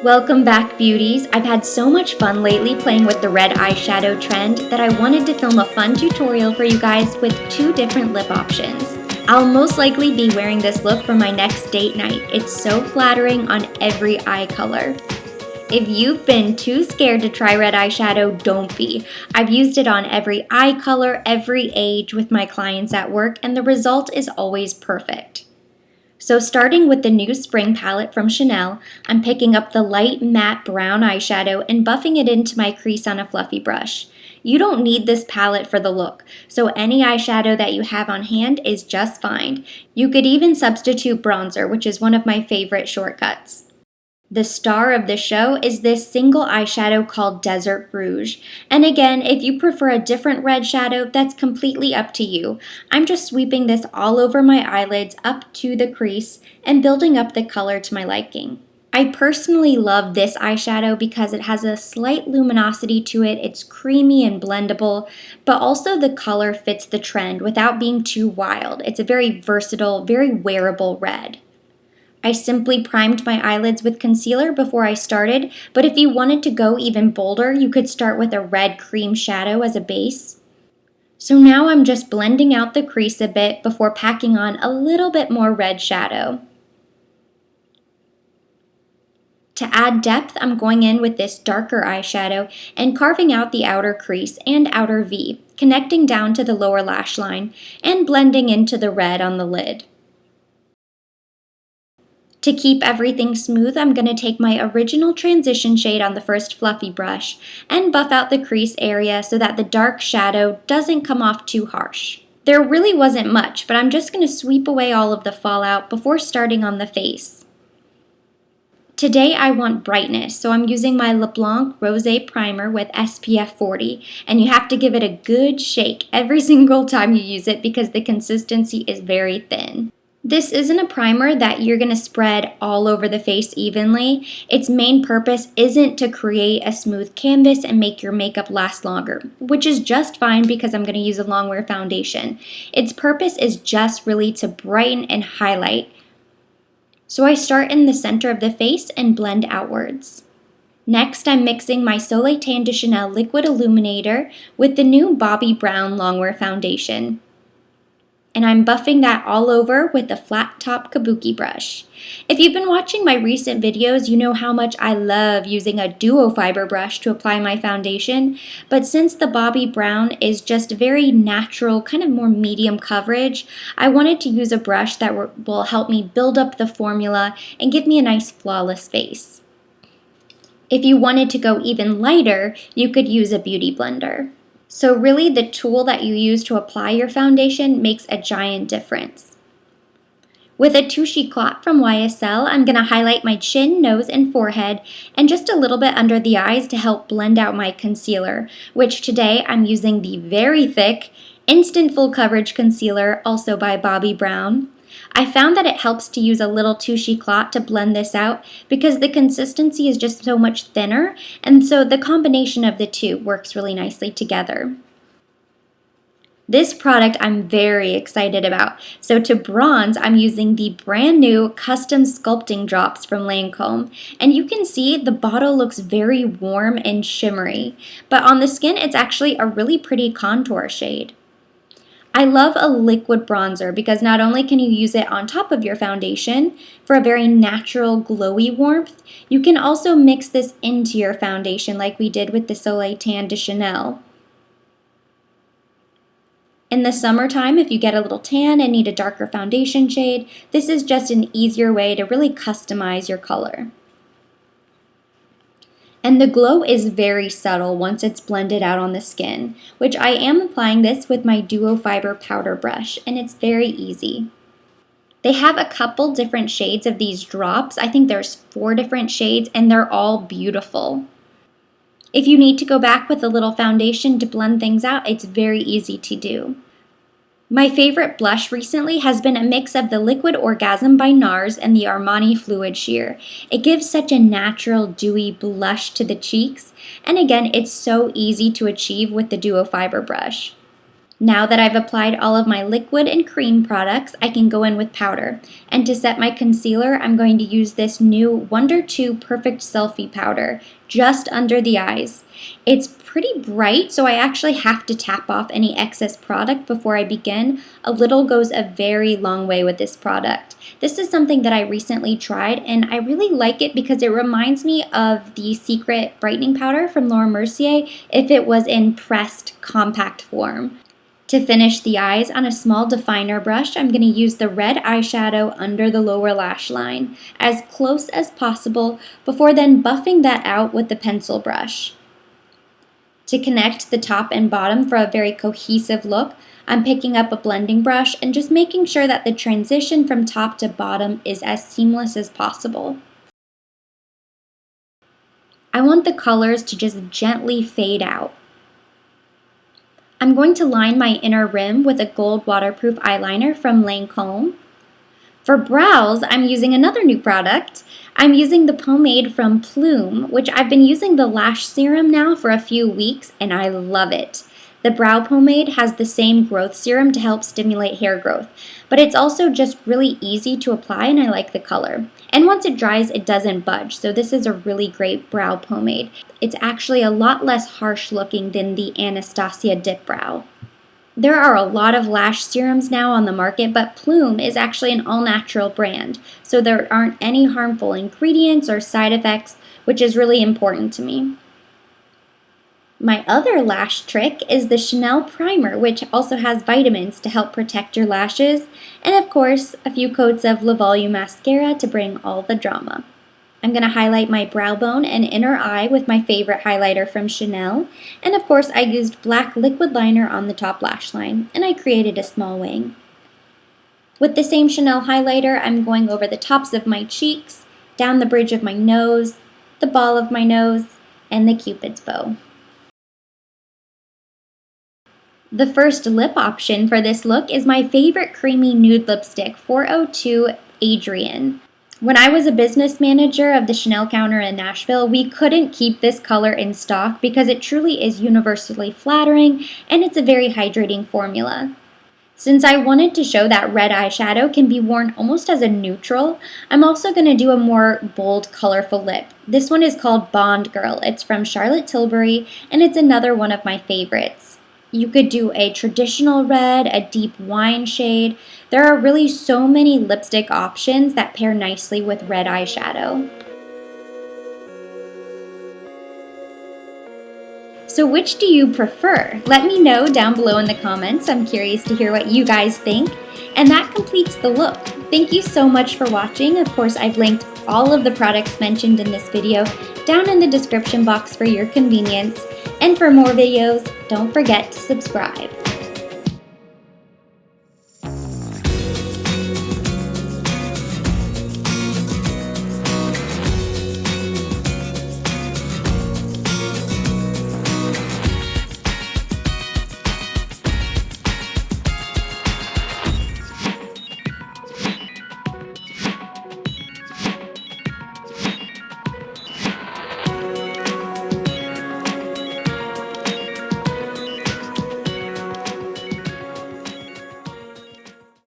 Welcome back, beauties! I've had so much fun lately playing with the red eyeshadow trend that I wanted to film a fun tutorial for you guys with two different lip options. I'll most likely be wearing this look for my next date night. It's so flattering on every eye color. If you've been too scared to try red eyeshadow, don't be. I've used it on every eye color, every age with my clients at work, and the result is always perfect. So starting with the new spring palette from Chanel, I'm picking up the light matte brown eyeshadow and buffing it into my crease on a fluffy brush. You don't need this palette for the look, so any eyeshadow that you have on hand is just fine. You could even substitute bronzer, which is one of my favorite shortcuts. The star of the show is this single eyeshadow called Desert Rouge. And again, if you prefer a different red shadow, that's completely up to you. I'm just sweeping this all over my eyelids up to the crease and building up the color to my liking. I personally love this eyeshadow because it has a slight luminosity to it, it's creamy and blendable, but also the color fits the trend without being too wild. It's a very versatile, very wearable red. I simply primed my eyelids with concealer before I started, but if you wanted to go even bolder, you could start with a red cream shadow as a base. So now I'm just blending out the crease a bit before packing on a little bit more red shadow. To add depth, I'm going in with this darker eyeshadow and carving out the outer crease and outer V, connecting down to the lower lash line and blending into the red on the lid. To keep everything smooth, I'm going to take my original transition shade on the first fluffy brush and buff out the crease area so that the dark shadow doesn't come off too harsh. There really wasn't much, but I'm just going to sweep away all of the fallout before starting on the face. Today I want brightness, so I'm using my LeBlanc Rosé Primer with SPF 40, and you have to give it a good shake every single time you use it because the consistency is very thin. This isn't a primer that you're going to spread all over the face evenly. Its main purpose isn't to create a smooth canvas and make your makeup last longer, which is just fine because I'm going to use a longwear foundation. Its purpose is just really to brighten and highlight. So I start in the center of the face and blend outwards. Next, I'm mixing my Soleil Tan de Chanel Liquid Illuminator with the new Bobbi Brown Longwear Foundation. And I'm buffing that all over with a flat top kabuki brush. If you've been watching my recent videos, you know how much I love using a duo fiber brush to apply my foundation, but since the Bobbi Brown is just very natural, kind of more medium coverage, I wanted to use a brush that will help me build up the formula and give me a nice flawless face. If you wanted to go even lighter, you could use a beauty blender. So really, the tool that you use to apply your foundation makes a giant difference. With a Touche Clot from YSL, I'm going to highlight my chin, nose, and forehead, and just a little bit under the eyes to help blend out my concealer, which today I'm using the very thick Instant Full Coverage Concealer, also by Bobbi Brown. I found that it helps to use a little Touche Clot to blend this out because the consistency is just so much thinner, and so the combination of the two works really nicely together. This product I'm very excited about. So to bronze, I'm using the brand new Custom Sculpting Drops from Lancome, and you can see the bottle looks very warm and shimmery, but on the skin it's actually a really pretty contour shade. I love a liquid bronzer because not only can you use it on top of your foundation for a very natural glowy warmth, you can also mix this into your foundation like we did with the Soleil Tan de Chanel. In the summertime, if you get a little tan and need a darker foundation shade, this is just an easier way to really customize your color. And the glow is very subtle once it's blended out on the skin, which I am applying this with my Duo Fiber Powder Brush, and it's very easy. They have a couple different shades of these drops. I think there's 4 different shades, and they're all beautiful. If you need to go back with a little foundation to blend things out, it's very easy to do. My favorite blush recently has been a mix of the Liquid Orgasm by NARS and the Armani Fluid Sheer. It gives such a natural, dewy blush to the cheeks, and again, it's so easy to achieve with the Duo Fiber brush. Now that I've applied all of my liquid and cream products, I can go in with powder. And to set my concealer, I'm going to use this new Wonder 2 Perfect Selfie Powder just under the eyes. It's pretty bright, so I actually have to tap off any excess product before I begin. A little goes a very long way with this product. This is something that I recently tried, and I really like it because it reminds me of the Secret Brightening Powder from Laura Mercier if it was in pressed compact form. To finish the eyes, on a small definer brush, I'm going to use the red eyeshadow under the lower lash line, as close as possible, before then buffing that out with the pencil brush. To connect the top and bottom for a very cohesive look, I'm picking up a blending brush and just making sure that the transition from top to bottom is as seamless as possible. I want the colors to just gently fade out. I'm going to line my inner rim with a gold waterproof eyeliner from Lancome. For brows, I'm using another new product. I'm using the pomade from Plume, which I've been using the lash serum now for a few weeks, and I love it. The brow pomade has the same growth serum to help stimulate hair growth, but it's also just really easy to apply, and I like the color. And once it dries, it doesn't budge, so this is a really great brow pomade. It's actually a lot less harsh looking than the Anastasia Dip Brow. There are a lot of lash serums now on the market, but Plume is actually an all-natural brand, so there aren't any harmful ingredients or side effects, which is really important to me. My other lash trick is the Chanel Primer, which also has vitamins to help protect your lashes, and of course, a few coats of Le Volume Mascara to bring all the drama. I'm going to highlight my brow bone and inner eye with my favorite highlighter from Chanel, and of course I used black liquid liner on the top lash line, and I created a small wing. With the same Chanel highlighter, I'm going over the tops of my cheeks, down the bridge of my nose, the ball of my nose, and the Cupid's bow. The first lip option for this look is my favorite creamy nude lipstick, 402 Adrian. When I was a business manager of the Chanel counter in Nashville, we couldn't keep this color in stock because it truly is universally flattering and it's a very hydrating formula. Since I wanted to show that red eyeshadow can be worn almost as a neutral, I'm also going to do a more bold, colorful lip. This one is called Bond Girl. It's from Charlotte Tilbury, and it's another one of my favorites. You could do a traditional red, a deep wine shade. There are really so many lipstick options that pair nicely with red eyeshadow. So which do you prefer? Let me know down below in the comments. I'm curious to hear what you guys think. And that completes the look. Thank you so much for watching. Of course, I've linked all of the products mentioned in this video down in the description box for your convenience. And for more videos, don't forget to subscribe.